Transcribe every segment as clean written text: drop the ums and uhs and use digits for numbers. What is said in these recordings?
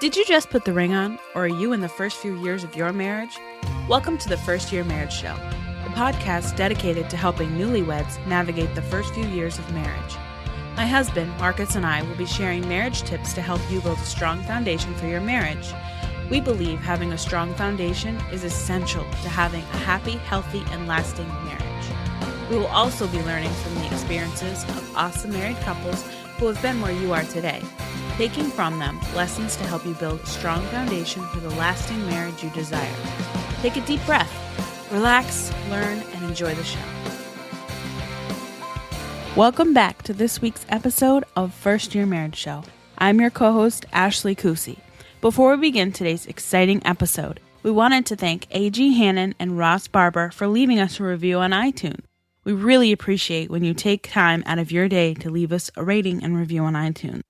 Did you just put the ring on, or are you in the first few years of your marriage? Welcome to the First Year Marriage Show, a podcast dedicated to helping newlyweds navigate the first few years of marriage. My husband, Marcus, and I will be sharing marriage tips to help you build a strong foundation for your marriage. We believe having a strong foundation is essential to having a happy, healthy, and lasting marriage. We will also be learning from the experiences of awesome married couples who have been where you are today, taking from them lessons to help you build a strong foundation for the lasting marriage you desire. Take a deep breath, relax, learn, and enjoy the show. Welcome back to this week's episode of First Year Marriage Show. I'm your co-host, Ashley Kusi. Before we begin today's exciting episode, we wanted to thank A.G. Hannon and Ross Barber for leaving us a review on iTunes. We really appreciate when you take time out of your day to leave us a rating and review on iTunes.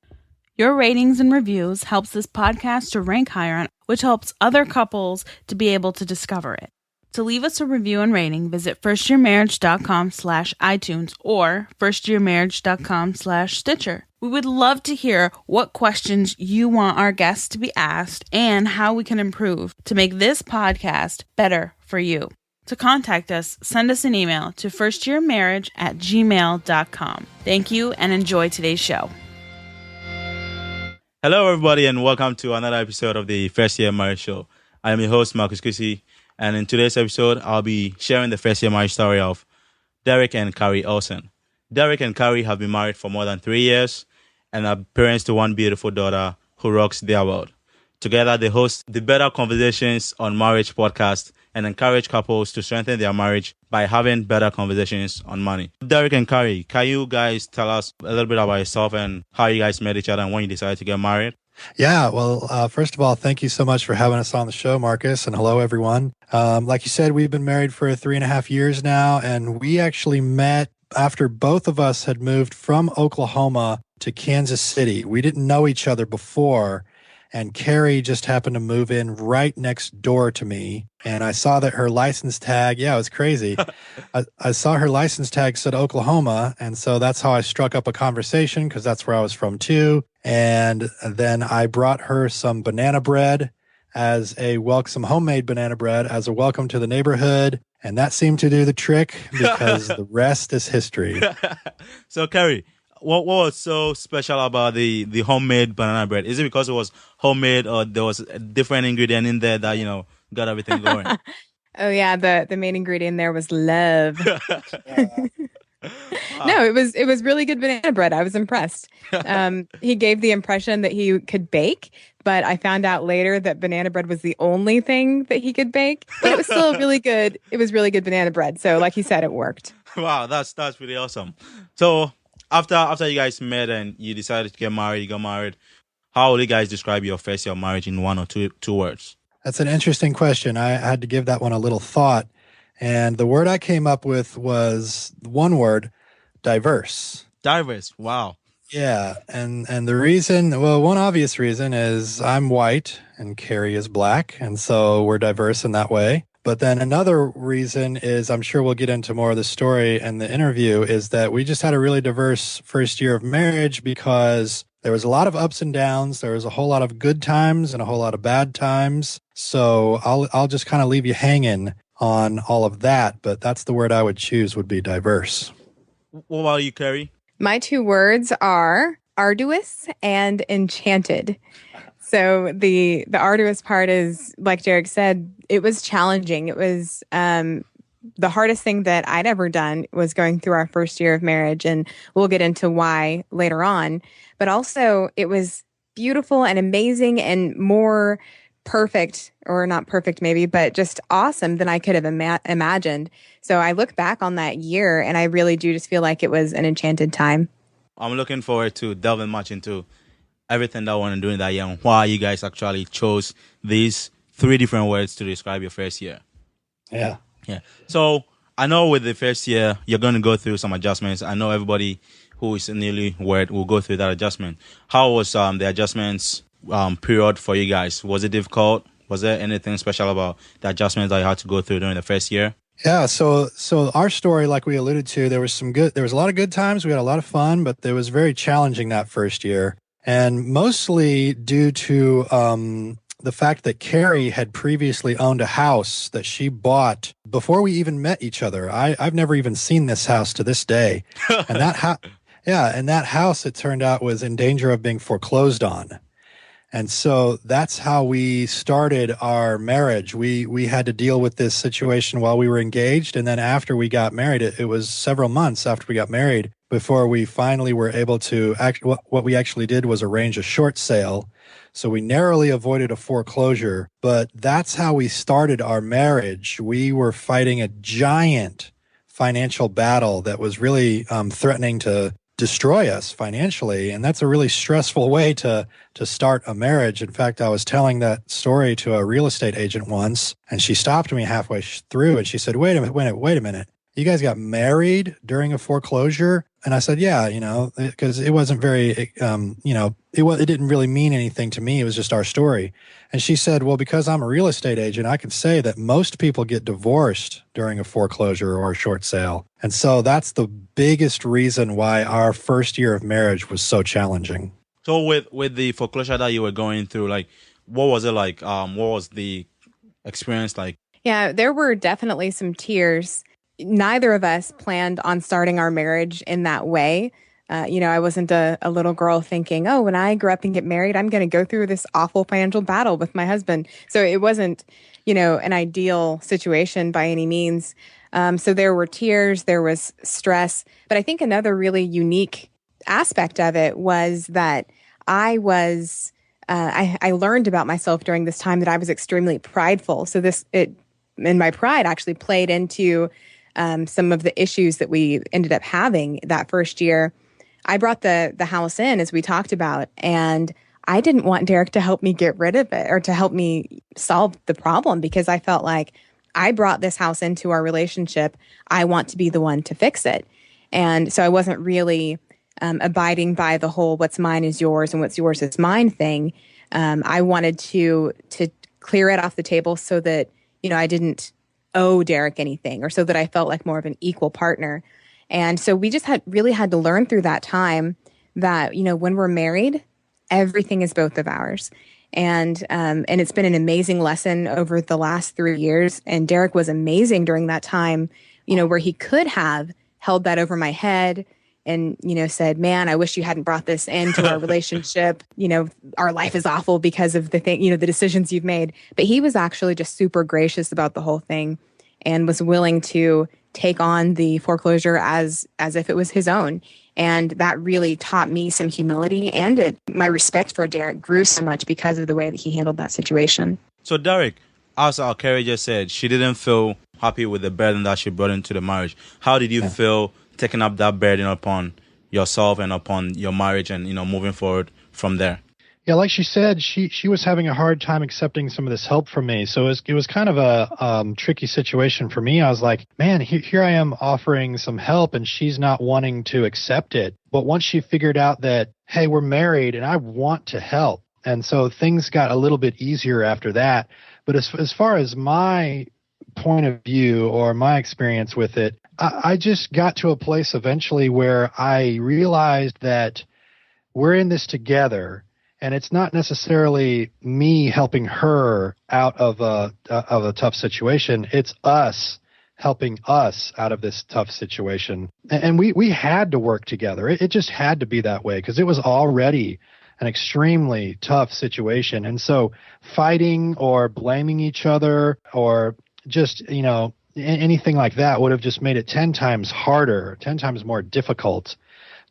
Your ratings and reviews helps this podcast to rank higher, which helps other couples to be able to discover it. To leave us a review and rating, visit firstyearmarriage.com/iTunes or firstyearmarriage.com/Stitcher. We would love to hear what questions you want our guests to be asked and how we can improve to make this podcast better for you. To contact us, send us an email to firstyearmarriage@gmail.com. Thank you and enjoy today's show. Hello, everybody, and welcome to another episode of the First Year Marriage Show. I am your host, Marcus Kusi, and in today's episode, I'll be sharing the first year marriage story of Derek and Carrie Olson. Derek and Carrie have been married for more than 3 years and are parents to one beautiful daughter who rocks their world. Together, they host the Better Conversations on Marriage podcast and encourage couples to strengthen their marriage by having better conversations on money. Derek and Carrie, can you guys tell us a little bit about yourself and how you guys met each other and when you decided to get married? Yeah, well, first of all, thank you so much for having us on the show, Marcus, and hello, everyone. Like you said, we've been married for 3.5 years now, and we actually met after both of us had moved from Oklahoma to Kansas City. We didn't know each other before, and Carrie just happened to move in right next door to me, and I saw that her license tag, it was crazy. I saw her license tag said Oklahoma, and so that's how I struck up a conversation because that's where I was from too. And then I brought her some banana bread as a some homemade banana bread as a welcome to the neighborhood, and that seemed to do the trick because the rest is history. So, Carrie, what was so special about the homemade banana bread? Is it because it was homemade or there was a different ingredient in there that, got everything going? Oh, yeah. The main ingredient there was love. No, it was really good banana bread. I was impressed. He gave the impression that he could bake, but I found out later that banana bread was the only thing that he could bake. But it was still really good. It was really good banana bread. So like he said, it worked. Wow, that's really awesome. So after you guys met and you decided to get married, you got married, how would you guys describe your first year of marriage in one or two words? That's an interesting question. I had to give that one a little thought. And the word I came up with was one word, diverse. Diverse, wow. Yeah, and the reason, one obvious reason is I'm white and Carrie is black, and so we're diverse in that way. But then another reason is, I'm sure we'll get into more of the story in the interview, is that we just had a really diverse first year of marriage because there was a lot of ups and downs. There was a whole lot of good times and a whole lot of bad times. So I'll just kind of leave you hanging on all of that, but that's the word I would choose, would be diverse. What about you, Carrie? My 2 words are arduous and enchanted. So the arduous part is, like Derek said, it was challenging. It was the hardest thing that I'd ever done was going through our first year of marriage, and we'll get into why later on. But also, it was beautiful and amazing and more perfect, or not perfect maybe, but just awesome than I could have imagined. So I look back on that year and I really do just feel like it was an enchanted time. I'm looking forward to delving much into everything that I want to do in that year and why you guys actually chose these 3 different words to describe your first year. Yeah. So I know with the first year, you're going to go through some adjustments. I know everybody who is newlywed will go through that adjustment. How was the adjustments period for you guys? Was it difficult? Was there anything special about the adjustments that you had to go through during the first year? Yeah, so our story, like we alluded to, there was a lot of good times. We had a lot of fun, but it was very challenging that first year. And mostly due to the fact that Carrie had previously owned a house that she bought before we even met each other. I've never even seen this house to this day. And that house, it turned out, was in danger of being foreclosed on. And so that's how we started our marriage. We had to deal with this situation while we were engaged. And then after we got married, it was several months after we got married before we finally were able to what we actually did was arrange a short sale. So we narrowly avoided a foreclosure, but that's how we started our marriage. We were fighting a giant financial battle that was really threatening to destroy us financially. And that's a really stressful way to start a marriage. In fact, I was telling that story to a real estate agent once, and she stopped me halfway through and she said, wait a minute. You guys got married during a foreclosure? And I said, yeah, because it wasn't very, it didn't really mean anything to me. It was just our story. And she said, well, because I'm a real estate agent, I can say that most people get divorced during a foreclosure or a short sale. And so that's the biggest reason why our first year of marriage was so challenging. So with the foreclosure that you were going through, like, what was it like? What was the experience like? Yeah, there were definitely some tears. Neither of us planned on starting our marriage in that way. I wasn't a little girl thinking, oh, when I grow up and get married, I'm going to go through this awful financial battle with my husband. So it wasn't, an ideal situation by any means. So there were tears, there was stress. But I think another really unique aspect of it was that I learned about myself during this time that I was extremely prideful. So and my pride actually played into some of the issues that we ended up having that first year. I brought the house in, as we talked about, and I didn't want Derek to help me get rid of it or to help me solve the problem because I felt like I brought this house into our relationship. I want to be the one to fix it. And so I wasn't really abiding by the whole what's mine is yours and what's yours is mine thing. I wanted to clear it off the table so that, I didn't owe Derek anything or so that I felt like more of an equal partner. And so we just really had to learn through that time that, when we're married, everything is both of ours. And it's been an amazing lesson over the last 3 years. And Derek was amazing during that time, where he could have held that over my head and, said, man, I wish you hadn't brought this into our relationship. Our life is awful because of the decisions you've made. But he was actually just super gracious about the whole thing and was willing to take on the foreclosure as if it was his own. And that really taught me some humility, and my respect for Derek grew so much because of the way that he handled that situation. So Derek, as Carrie just said, she didn't feel happy with the burden that she brought into the marriage. How did you feel taking up that burden upon yourself and upon your marriage and, moving forward from there? Yeah, like she said, she was having a hard time accepting some of this help from me. So it was kind of a tricky situation for me. I was like, man, here I am offering some help and she's not wanting to accept it. But once she figured out that, hey, we're married and I want to help. And so things got a little bit easier after that. But as far as my point of view or my experience with it, I just got to a place eventually where I realized that we're in this together. And it's not necessarily me helping her out of a tough situation. It's us helping us out of this tough situation. And we had to work together. It just had to be that way because it was already an extremely tough situation. And so fighting or blaming each other or just, anything like that would have just made it 10 times harder, 10 times more difficult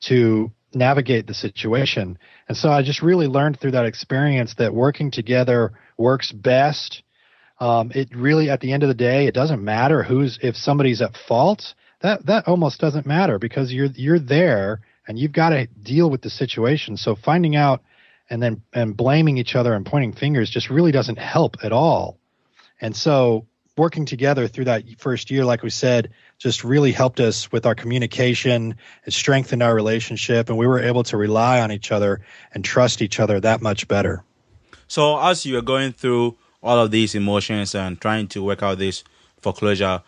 to navigate the situation. And so I just really learned through that experience that working together works best. It really, at the end of the day, it doesn't matter if somebody's at fault. That almost doesn't matter because you're there and you've got to deal with the situation. So finding out and blaming each other and pointing fingers just really doesn't help at all. And so working together through that first year, like we said, just really helped us with our communication. It strengthened our relationship, and we were able to rely on each other and trust each other that much better. So as you are going through all of these emotions and trying to work out this foreclosure,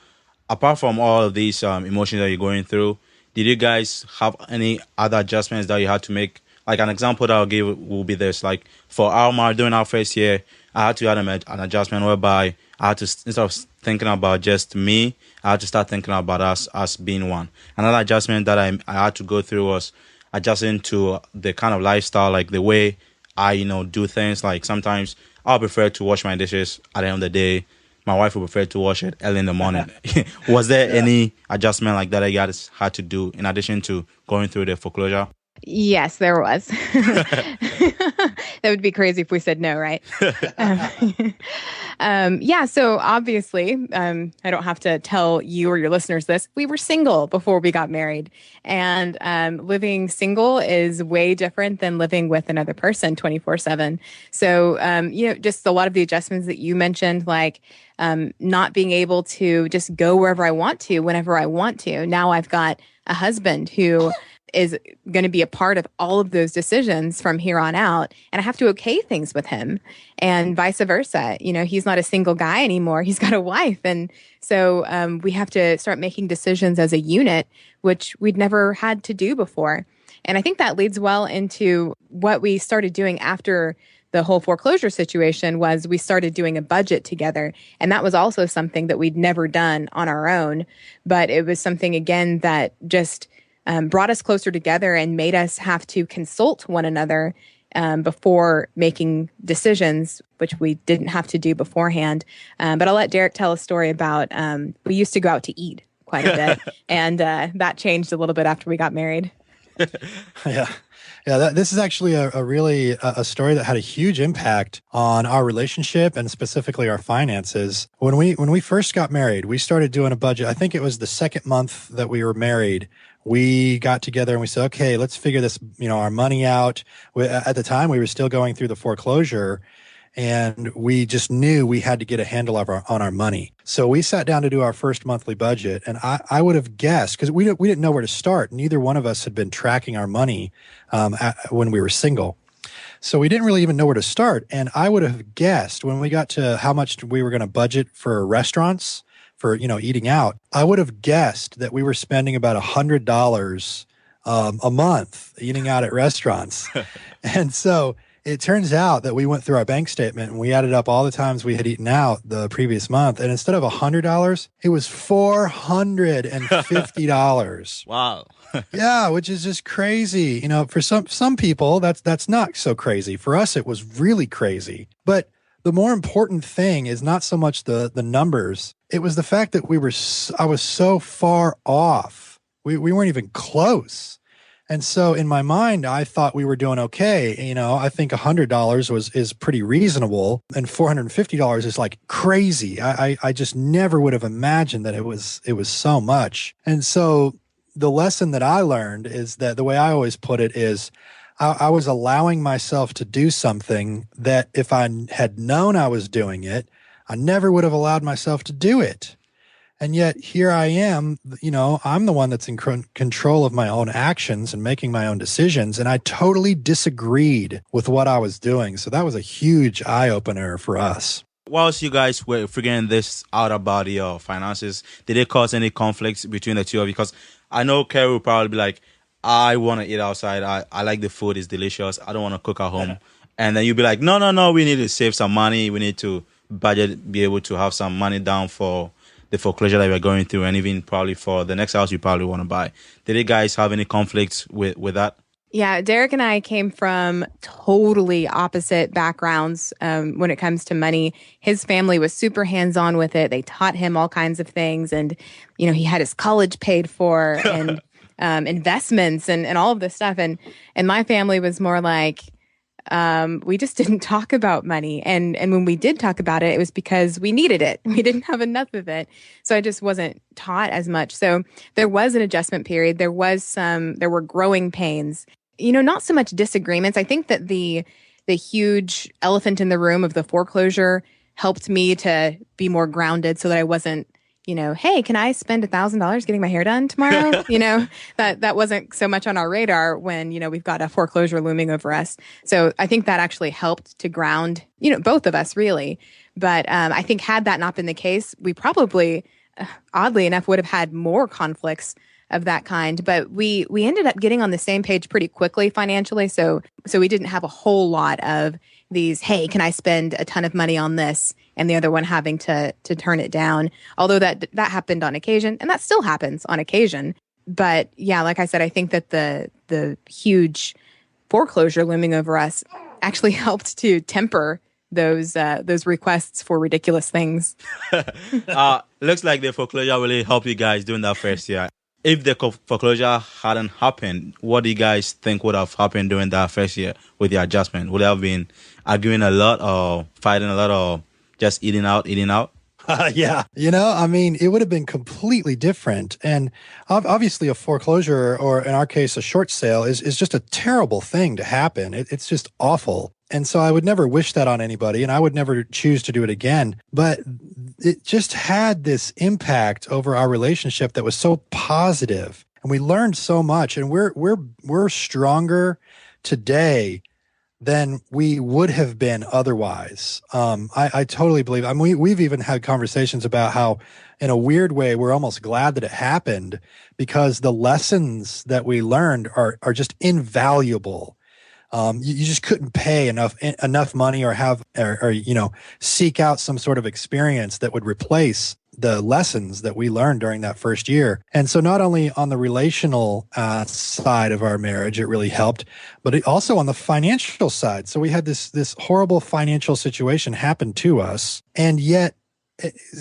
apart from all of these emotions that you're going through, did you guys have any other adjustments that you had to make Like an example that I'll give will be this. Like for our marriage, during our first year, I had to add an adjustment whereby I had to, instead of thinking about just me, I had to start thinking about us being one. Another adjustment that I had to go through was adjusting to the kind of lifestyle, like the way I, do things. Like sometimes I'll prefer to wash my dishes at the end of the day. My wife would prefer to wash it early in the morning. Was there any adjustment like that you guys had to do in addition to going through the foreclosure? Yes, there was. That would be crazy if we said no, right? Yeah, so obviously, I don't have to tell you or your listeners this. We were single before we got married. And living single is way different than living with another person 24/7. So, just a lot of the adjustments that you mentioned, like not being able to just go wherever I want to, whenever I want to. Now I've got a husband who is going to be a part of all of those decisions from here on out. And I have to okay things with him and vice versa. He's not a single guy anymore. He's got a wife. And so we have to start making decisions as a unit, which we'd never had to do before. And I think that leads well into what we started doing after the whole foreclosure situation. Was we started doing a budget together. And that was also something that we'd never done on our own. But it was something, again, that just brought us closer together and made us have to consult one another before making decisions, which we didn't have to do beforehand. But I'll let Derek tell a story about, we used to go out to eat quite a bit, and that changed a little bit after we got married. Yeah. Yeah, this is actually a really a story that had a huge impact on our relationship and specifically our finances. When we first got married, we started doing a budget. I think it was the second month that we were married. We got together and we said, okay, let's figure this, our money out. At the time, we were still going through the foreclosure, and we just knew we had to get a handle on our money. So we sat down to do our first monthly budget, and I would have guessed, because we didn't know where to start. Neither one of us had been tracking our money when we were single. So we didn't really even know where to start. And I would have guessed when we got to how much we were going to budget for restaurants, for, eating out, I would have guessed that we were spending about $100 a month eating out at restaurants. And so it turns out that we went through our bank statement and we added up all the times we had eaten out the previous month. And instead of $100, it was $450. Wow. Yeah, which is just crazy. For some people, that's not so crazy. For us, it was really crazy. But the more important thing is not so much the numbers. It was the fact that I was so far off. We weren't even close. And so in my mind, I thought we were doing okay. I think $100 is pretty reasonable, and $450 is like crazy. I just never would have imagined that it was so much. And so the lesson that I learned is that the way I always put it is, I was allowing myself to do something that if I had known I was doing it, I never would have allowed myself to do it. And yet here I am, I'm the one that's in control of my own actions and making my own decisions. And I totally disagreed with what I was doing. So that was a huge eye-opener for us. Whilst you guys were figuring this out about your finances, did it cause any conflicts between the two of you? Because I know Carrie will probably be like, I want to eat outside. I like the food. It's delicious. I don't want to cook at home. And then you'll be like, no, we need to save some money. We need to budget, be able to have some money down for the foreclosure that we're going through, and even probably for the next house you probably want to buy. Did you guys have any conflicts with that? Yeah, Derek and I came from totally opposite backgrounds when it comes to money. His family was super hands-on with it. They taught him all kinds of things, and he had his college paid for, and investments and all of this stuff. And my family was more like, we just didn't talk about money. And when we did talk about it, it was because we needed it. We didn't have enough of it. So I just wasn't taught as much. So there was an adjustment period. There were growing pains, not so much disagreements. I think that the huge elephant in the room of the foreclosure helped me to be more grounded so that I wasn't, hey, can I spend $1,000 getting my hair done tomorrow? That wasn't so much on our radar when, we've got a foreclosure looming over us. So I think that actually helped to ground, both of us really. But I think had that not been the case, we probably, oddly enough, would have had more conflicts of that kind. But we ended up getting on the same page pretty quickly financially. So we didn't have a whole lot of these, hey, can I spend a ton of money on this? And the other one having to turn it down. Although that happened on occasion, and that still happens on occasion. But yeah, like I said, I think that the huge foreclosure looming over us actually helped to temper those requests for ridiculous things. Looks like the foreclosure really helped you guys during that first year. If the foreclosure hadn't happened, what do you guys think would have happened during that first year with the adjustment? Would it have been arguing a lot or fighting a lot or just eating out? Yeah. It would have been completely different. And obviously a foreclosure, or in our case, a short sale is just a terrible thing to happen. It's just awful. And so I would never wish that on anybody, and I would never choose to do it again. But it just had this impact over our relationship that was so positive, and we learned so much, and we're stronger today than we would have been otherwise. I totally believe. I mean, we've even had conversations about how, in a weird way, we're almost glad that it happened, because the lessons that we learned are just invaluable. You just couldn't pay enough money or seek out some sort of experience that would replace the lessons that we learned during that first year. And so not only on the relational side of our marriage, it really helped, but it also on the financial side. So we had this horrible financial situation happen to us. And yet,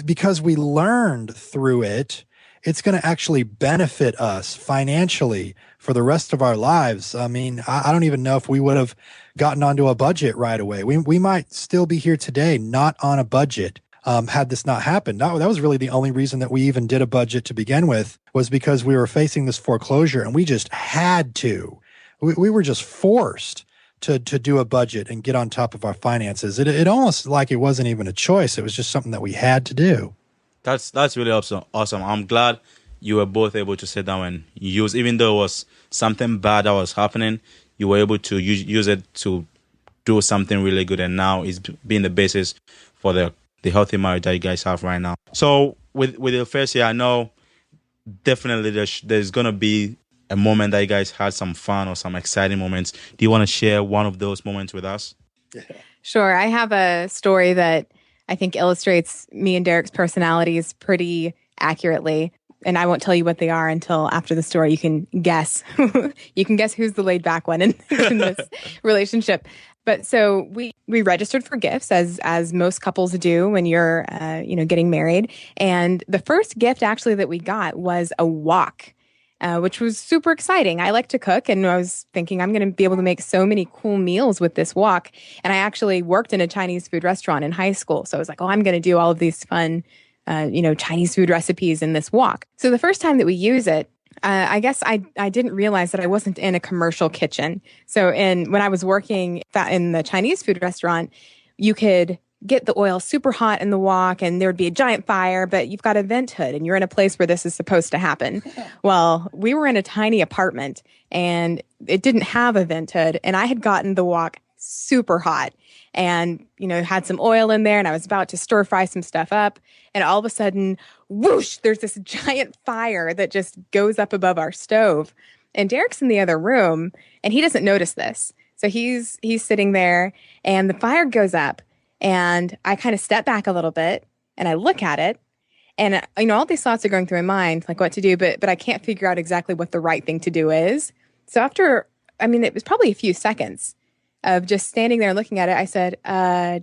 because we learned through it, it's going to actually benefit us financially for the rest of our lives. I mean, I don't even know if we would have gotten onto a budget right away. We might still be here today, not on a budget, had this not happened. That was really the only reason that we even did a budget to begin with, was because we were facing this foreclosure and we just had to. We were just forced to do a budget and get on top of our finances. It almost like it wasn't even a choice. It was just something that we had to do. That's really awesome. I'm glad you were both able to sit down and use, even though it was something bad that was happening, you were able to use it to do something really good. And now it's being the basis for the healthy marriage that you guys have right now. So with the first year, I know definitely there's going to be a moment that you guys had some fun or some exciting moments. Do you want to share one of those moments with us? Sure. I have a story that I think illustrates me and Derek's personalities pretty accurately. And I won't tell you what they are until after the story. You can guess. You can guess who's the laid back one in this relationship. But so we registered for gifts as most couples do when you're getting married. And the first gift actually that we got was a wok, which was super exciting. I like to cook, and I was thinking I'm going to be able to make so many cool meals with this wok. And I actually worked in a Chinese food restaurant in high school. So I was like, I'm going to do all of these fun Chinese food recipes in this wok. So the first time that we use it, I guess I didn't realize that I wasn't in a commercial kitchen. So when I was working in the Chinese food restaurant, you could get the oil super hot in the wok and there would be a giant fire, but you've got a vent hood and you're in a place where this is supposed to happen. Well, we were in a tiny apartment and it didn't have a vent hood, and I had gotten the wok super hot and, had some oil in there, and I was about to stir fry some stuff up. And all of a sudden, whoosh, there's this giant fire that just goes up above our stove. And Derek's in the other room and he doesn't notice this. So he's sitting there and the fire goes up, and I kind of step back a little bit and I look at it, and, all these thoughts are going through my mind, like what to do, but I can't figure out exactly what the right thing to do is. So after, it was probably a few seconds of just standing there looking at it, I said,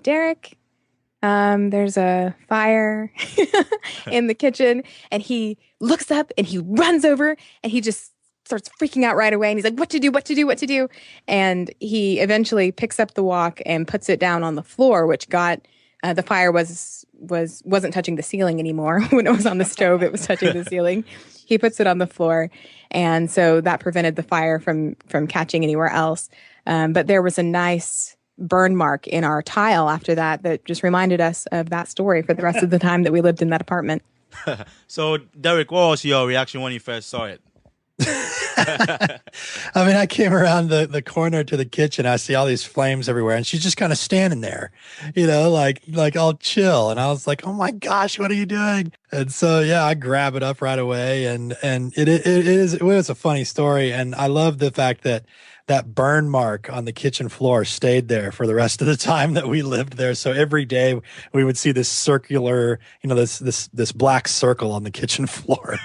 Derek, there's a fire in the kitchen. And he looks up and he runs over and he just starts freaking out right away. And he's like, what to do? And he eventually picks up the wok and puts it down on the floor, which got, the fire wasn't touching the ceiling anymore. When it was on the stove, it was touching the ceiling. He puts it on the floor. And so that prevented the fire from catching anywhere else. But there was a nice burn mark in our tile after that just reminded us of that story for the rest of the time that we lived in that apartment. So, Derek, what was your reaction when you first saw it? I mean, I came around the corner to the kitchen. I see all these flames everywhere, and she's just kind of standing there, like all chill. And I was like, "Oh my gosh, what are you doing?" And so, yeah, I grab it up right away, and it was a funny story, and I love the fact that that burn mark on the kitchen floor stayed there for the rest of the time that we lived there. So every day we would see this circular, this black circle on the kitchen floor.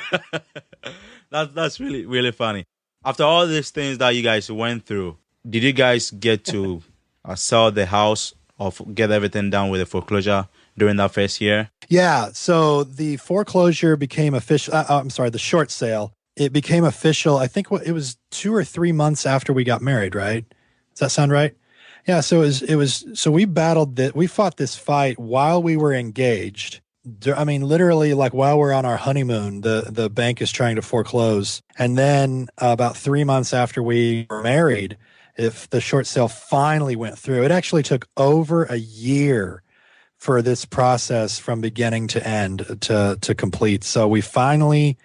That's really, really funny. After all these things that you guys went through, did you guys get to sell the house or get everything done with the foreclosure during that first year? Yeah. So the foreclosure became official. I'm sorry, the short sale. It became official. I think it was 2 or 3 months after we got married, right? Does that sound right? Yeah. So so we we fought this fight while we were engaged. I mean, literally, like while we're on our honeymoon, the bank is trying to foreclose. And then about 3 months after we were married, if the short sale finally went through, it actually took over a year for this process from beginning to end to complete. So we finally,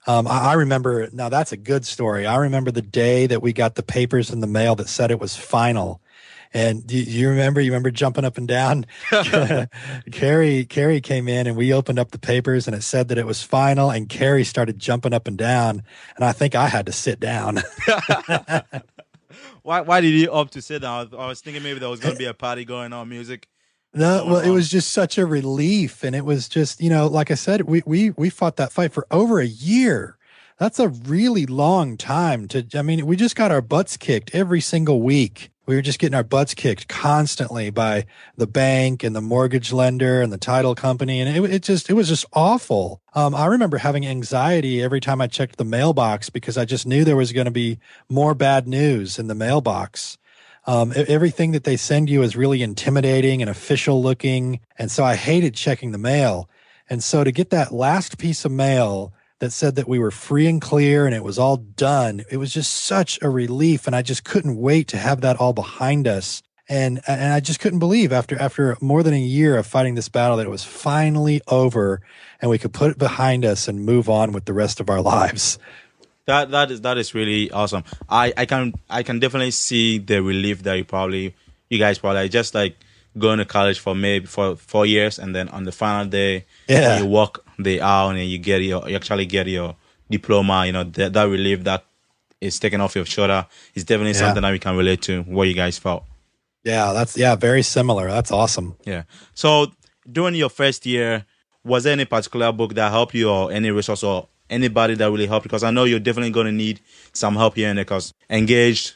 I remember, now that's a good story. I remember the day that we got the papers in the mail that said it was final. And do you remember? You remember jumping up and down? Carrie came in and we opened up the papers and it said that it was final. And Carrie started jumping up and down, and I think I had to sit down. Why did you opt to sit down? I was thinking maybe there was going to be a party going on, music. No, well, it was just such a relief, and it was just, like I said, we fought that fight for over a year. That's a really long time we just got our butts kicked every single week. We were just getting our butts kicked constantly by the bank and the mortgage lender and the title company. And it was just awful. I remember having anxiety every time I checked the mailbox because I just knew there was going to be more bad news in the mailbox. Everything that they send you is really intimidating and official looking. And so I hated checking the mail. And so to get that last piece of mail that said that we were free and clear and it was all done, it was just such a relief. And I just couldn't wait to have that all behind us. And I just couldn't believe after more than a year of fighting this battle that it was finally over and we could put it behind us and move on with the rest of our lives. That is really awesome. I can definitely see the relief that you guys probably just like going to college for maybe for 4 years, and then on the final day, you walk the aisle and you actually get your diploma. That relief that is taken off your shoulder is definitely something that we can relate to. What you guys felt. Yeah, that's very similar. That's awesome. Yeah. So during your first year, was there any particular book that helped you, or any resource, or anybody that really helped? Because I know you're definitely going to need some help here and there, because engaged,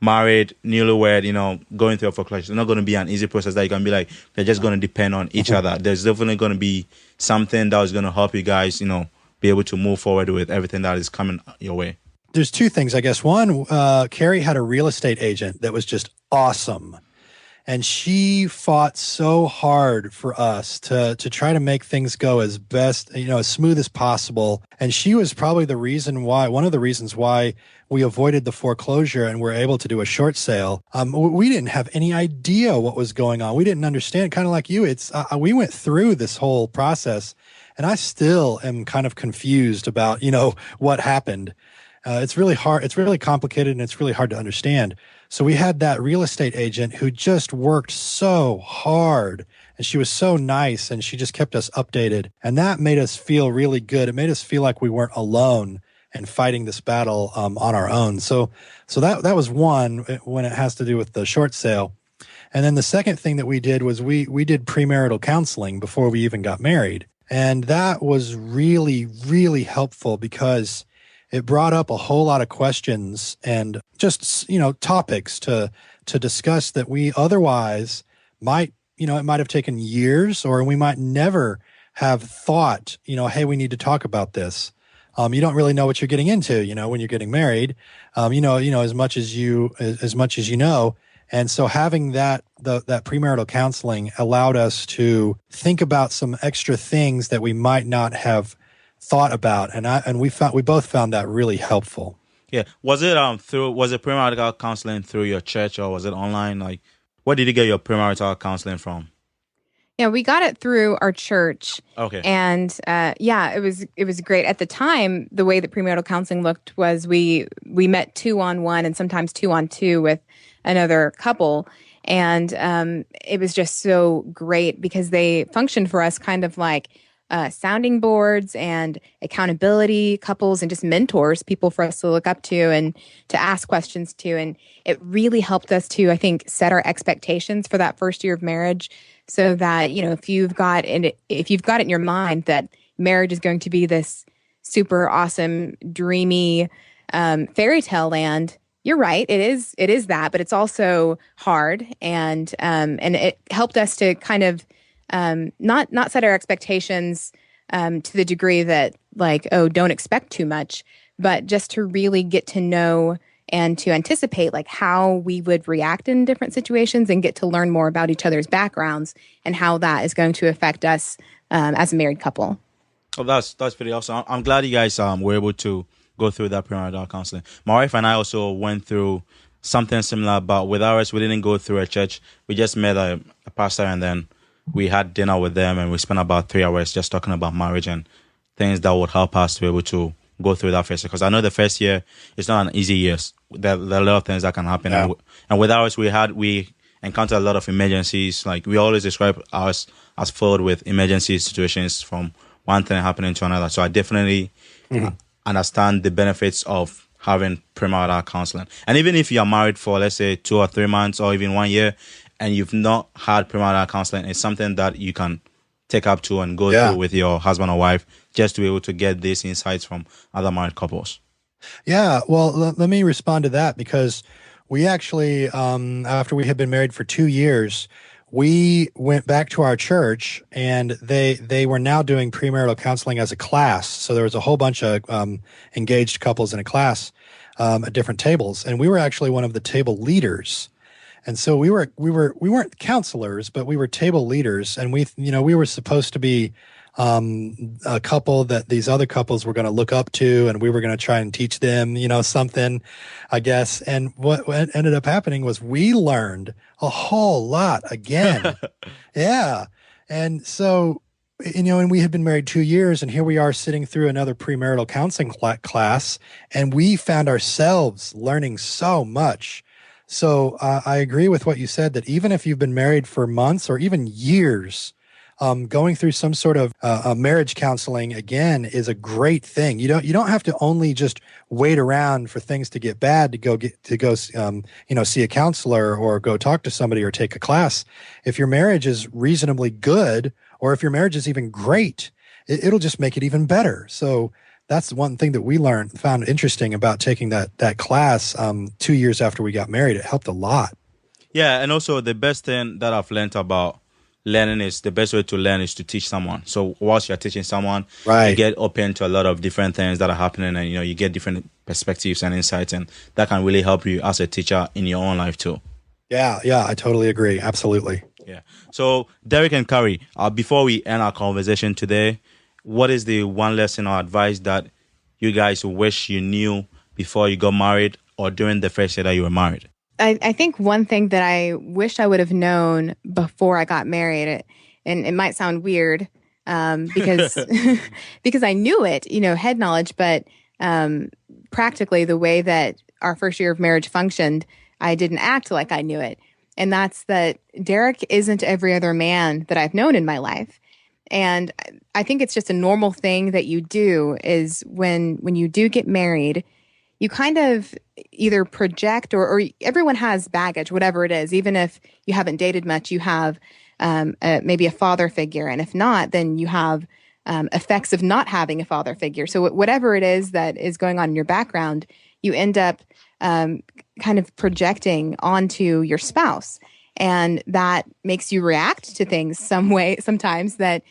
married, newlywed, going through a foreclosure, it's not going to be an easy process that you can be like, they're just going to depend on each other. There's definitely going to be something that is going to help you guys, be able to move forward with everything that is coming your way. There's two things, I guess. One, Carrie had a real estate agent that was just awesome. And she fought so hard for us to try to make things go as best, as smooth as possible. And she was probably one of the reasons why we avoided the foreclosure and were able to do a short sale. We didn't have any idea what was going on. We didn't understand, kind of like you. We went through this whole process, and I still am kind of confused about, what happened. It's really hard. It's really complicated, and it's really hard to understand. So we had that real estate agent who just worked so hard, and she was so nice, and she just kept us updated. And that made us feel really good. It made us feel like we weren't alone and fighting this battle on our own. So that was one when it has to do with the short sale. And then the second thing that we did was we did pre-marital counseling before we even got married. And that was really, really helpful because it brought up a whole lot of questions and just, topics to discuss that we otherwise might, it might have taken years, or we might never have thought, hey, we need to talk about this. You don't really know what you're getting into, when you're getting married, as much as you know. And so having that premarital counseling allowed us to think about some extra things that we might not have thought about, and we both found that really helpful. Yeah, was it premarital counseling through your church, or was it online? Like, where did you get your premarital counseling from? Yeah, we got it through our church. Okay. And it was great. At the time, the way that premarital counseling looked was we met 2-on-1 and sometimes 2-on-2 with another couple. And it was just so great because they functioned for us kind of like sounding boards and accountability couples and just mentors, people for us to look up to and to ask questions to. And it really helped us to, I think, set our expectations for that first year of marriage, so that, if you've got it in your mind that marriage is going to be this super awesome, dreamy fairy tale land, you're right. It is that, but it's also hard, and it helped us to kind of not set our expectations to the degree that, like, oh, don't expect too much, but just to really get to know and to anticipate like how we would react in different situations and get to learn more about each other's backgrounds and how that is going to affect us as a married couple. Oh, that's pretty awesome. I'm glad you guys were able to go through that premarital counseling. My wife and I also went through something similar, but with ours, we didn't go through a church. We just met a pastor, and then we had dinner with them, and we spent about 3 hours just talking about marriage and things that would help us to be able to go through that first year. Because I know the first year is not an easy year. There are a lot of things that can happen. Yeah. And with ours, we encountered a lot of emergencies. Like, we always describe ours as filled with emergency situations from one thing happening to another. So I definitely understand the benefits of having premarital counseling. And even if you are married for, let's say, 2 or 3 months or even 1 year, and you've not had premarital counseling, it's something that you can take up to and go through with your husband or wife, just to be able to get these insights from other married couples. Yeah, well, let me respond to that, because we actually, after we had been married for 2 years, we went back to our church, and they were now doing premarital counseling as a class. So there was a whole bunch of engaged couples in a class at different tables, and we were actually one of the table leaders. And so we weren't counselors, but we were table leaders, and we were supposed to be a couple that these other couples were going to look up to, and we were going to try and teach them, something, I guess. And what ended up happening was we learned a whole lot again. Yeah. And so, and we had been married 2 years, and here we are sitting through another premarital counseling class, and we found ourselves learning so much. So I agree with what you said, that even if you've been married for months or even years, going through some sort of marriage counseling again is a great thing. You don't have to only just wait around for things to get bad to go see a counselor or go talk to somebody or take a class. If your marriage is reasonably good, or if your marriage is even great, it'll just make it even better. So that's one thing that we found interesting about taking that class 2 years after we got married. It helped a lot. Yeah, and also the best thing that I've learned about learning is the best way to learn is to teach someone. So whilst you're teaching someone, you get open to a lot of different things that are happening, and you get different perspectives and insights, and that can really help you as a teacher in your own life too. Yeah, I totally agree. Absolutely. Yeah. So Derek and Carrie, before we end our conversation today, what is the one lesson or advice that you guys wish you knew before you got married or during the first year that you were married? I think one thing that I wish I would have known before I got married, and it might sound weird because because I knew it, head knowledge, but practically the way that our first year of marriage functioned, I didn't act like I knew it. And that's that Derek isn't every other man that I've known in my life. And I think it's just a normal thing that you do is when you do get married, you kind of either project or everyone has baggage, whatever it is. Even if you haven't dated much, you have maybe a father figure. And if not, then you have effects of not having a father figure. So whatever it is that is going on in your background, you end up kind of projecting onto your spouse. And that makes you react to things sometimes that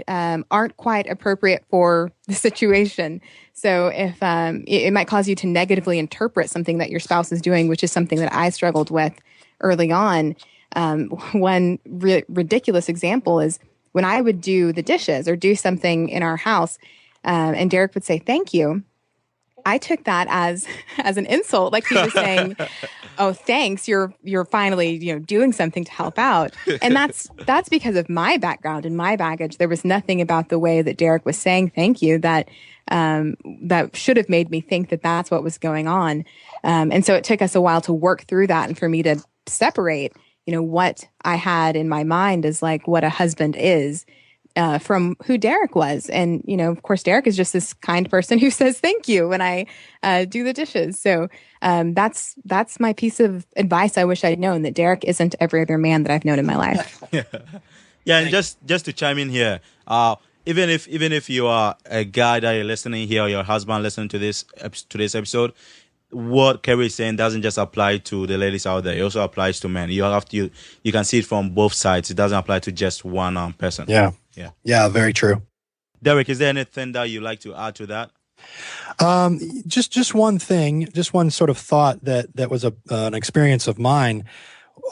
aren't quite appropriate for the situation. So if it might cause you to negatively interpret something that your spouse is doing, which is something that I struggled with early on. One ridiculous example is when I would do the dishes or do something in our house, and Derek would say, "Thank you." I took that as an insult. Like he was saying, "Oh, thanks, you're finally doing something to help out." And that's because of my background and my baggage. There was nothing about the way that Derek was saying thank you that should have made me think that that's what was going on. And so it took us a while to work through that and for me to separate, what I had in my mind as like what a husband is. From who Derek was. And, of course, Derek is just this kind person who says thank you when I do the dishes. So that's my piece of advice I wish I'd known, that Derek isn't every other man that I've known in my life. Yeah, and just to chime in here, even if you are a guy that you're listening here, or your husband listening to today's episode, what Carrie is saying doesn't just apply to the ladies out there. It also applies to men. You can see it from both sides. It doesn't apply to just one person. Yeah, very true. Derek, is there anything that you'd like to add to that? Just one thing, just one sort of thought that was an experience of mine.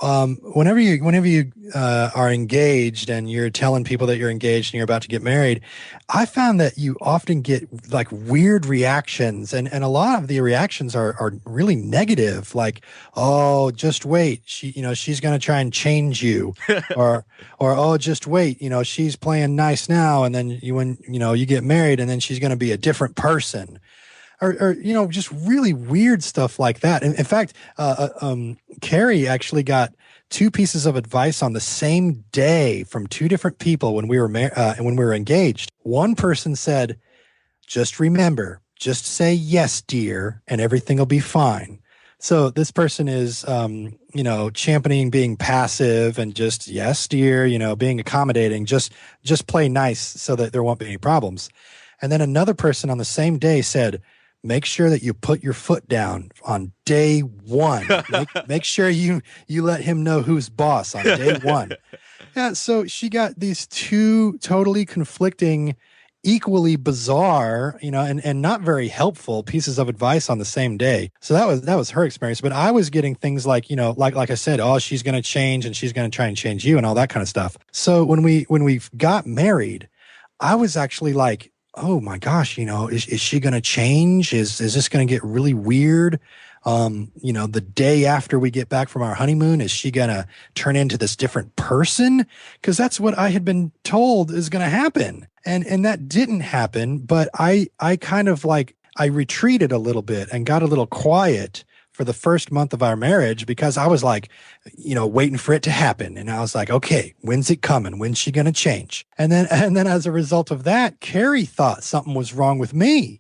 Whenever you are engaged and you're telling people that you're engaged and you're about to get married, I found that you often get like weird reactions, and a lot of the reactions are really negative. Like, oh, just wait, she's going to try and change you, or oh, just wait, she's playing nice now, and then when you get married, and then she's going to be a different person. Or just really weird stuff like that. In fact, Carrie actually got two pieces of advice on the same day from two different people when we were engaged. One person said, "Just remember, just say yes, dear, and everything will be fine." So this person is, championing being passive and just yes, dear, being accommodating. Just play nice so that there won't be any problems. And then another person on the same day said, "Make sure that you put your foot down on day one. Make sure you let him know who's boss on day one." Yeah, so she got these two totally conflicting, equally bizarre, and not very helpful pieces of advice on the same day. So that was her experience. But I was getting things like, like I said, oh, she's going to change and she's going to try and change you and all that kind of stuff. So when we got married, I was actually like, oh my gosh, is she going to change? Is this going to get really weird? The day after we get back from our honeymoon, is she going to turn into this different person? Because that's what I had been told is going to happen. And that didn't happen. But I kind of I retreated a little bit and got a little quiet for the first month of our marriage, because I was waiting for it to happen. And I was like, okay, when's it coming? When's she going to change? And then as a result of that, Carrie thought something was wrong with me.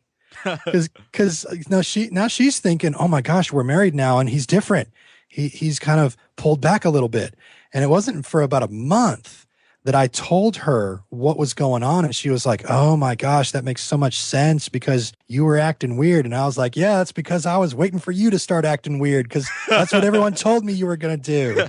Because now she's thinking, oh my gosh, we're married now and he's different. He's kind of pulled back a little bit. And it wasn't for about a month that I told her what was going on. And she was like, oh my gosh, that makes so much sense because you were acting weird. And I was like, yeah, that's because I was waiting for you to start acting weird, because that's what everyone told me you were going to do.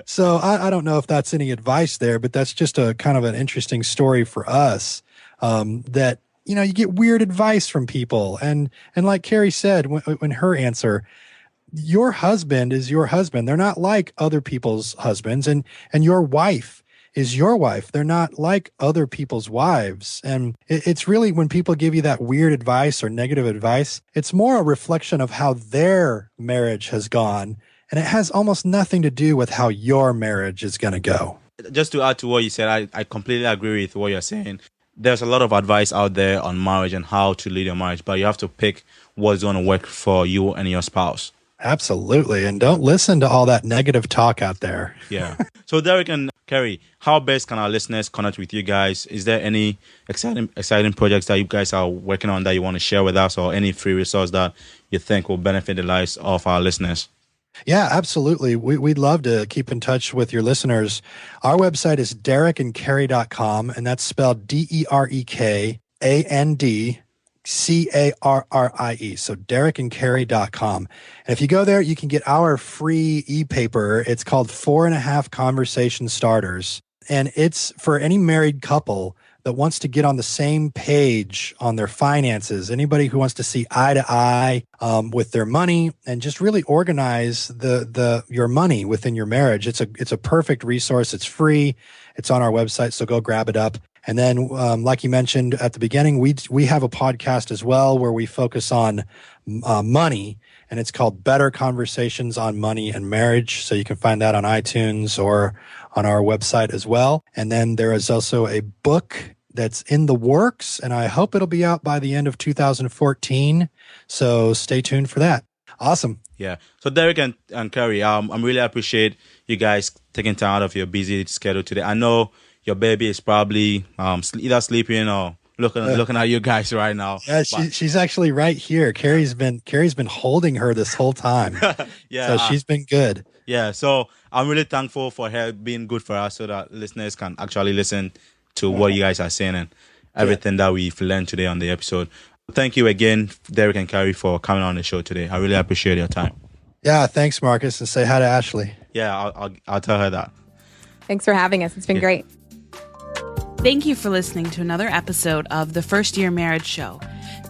So I don't know if that's any advice there, but that's just a kind of an interesting story for us, that, you get weird advice from people. And like Carrie said, when her answer, your husband is your husband. They're not like other people's husbands, and your wife is your wife. They're not like other people's wives. And it's really, when people give you that weird advice or negative advice, it's more a reflection of how their marriage has gone. And it has almost nothing to do with how your marriage is going to go. Just to add to what you said, I completely agree with what you're saying. There's a lot of advice out there on marriage and how to lead your marriage, but you have to pick what's going to work for you and your spouse. Absolutely. And don't listen to all that negative talk out there. Yeah. So Derek and Carrie, how best can our listeners connect with you guys? Is there any exciting projects that you guys are working on that you want to share with us, or any free resource that you think will benefit the lives of our listeners? Yeah, absolutely. We'd love to keep in touch with your listeners. Our website is derekandcarrie.com, and that's spelled DerekandCarrie. So derekandcarrie.com. And if you go there, you can get our free e-paper. It's called 4.5 Conversation Starters. And it's for any married couple that wants to get on the same page on their finances, anybody who wants to see eye to eye with their money and just really organize your money within your marriage. It's a perfect resource. It's free. It's on our website, so go grab it up. And then, like you mentioned at the beginning, we have a podcast as well where we focus on money, and it's called Better Conversations on Money and Marriage. So you can find that on iTunes or on our website as well. And then there is also a book that's in the works, and I hope it'll be out by the end of 2014. So stay tuned for that. Awesome. Yeah. So Derek and Carrie, I'm really appreciate you guys taking time out of your busy schedule today. I know your baby is probably either sleeping or looking at you guys right now. Yeah, she's actually right here. Carrie's been holding her this whole time. Yeah. So she's been good. Yeah. So I'm really thankful for her being good for us so that listeners can actually listen to what you guys are saying and everything that we've learned today on the episode. Thank you again, Derek and Carrie, for coming on the show today. I really appreciate your time. Yeah, thanks, Marcus, and say hi to Ashley. Yeah, I'll tell her that. Thanks for having us. It's been great. Thank you for listening to another episode of the First Year Marriage Show.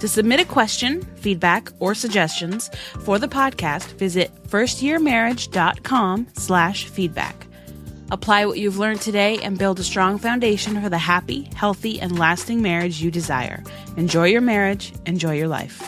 To submit a question, feedback, or suggestions for the podcast, visit firstyearmarriage.com/feedback. Apply what you've learned today and build a strong foundation for the happy, healthy, and lasting marriage you desire. Enjoy your marriage. Enjoy your life.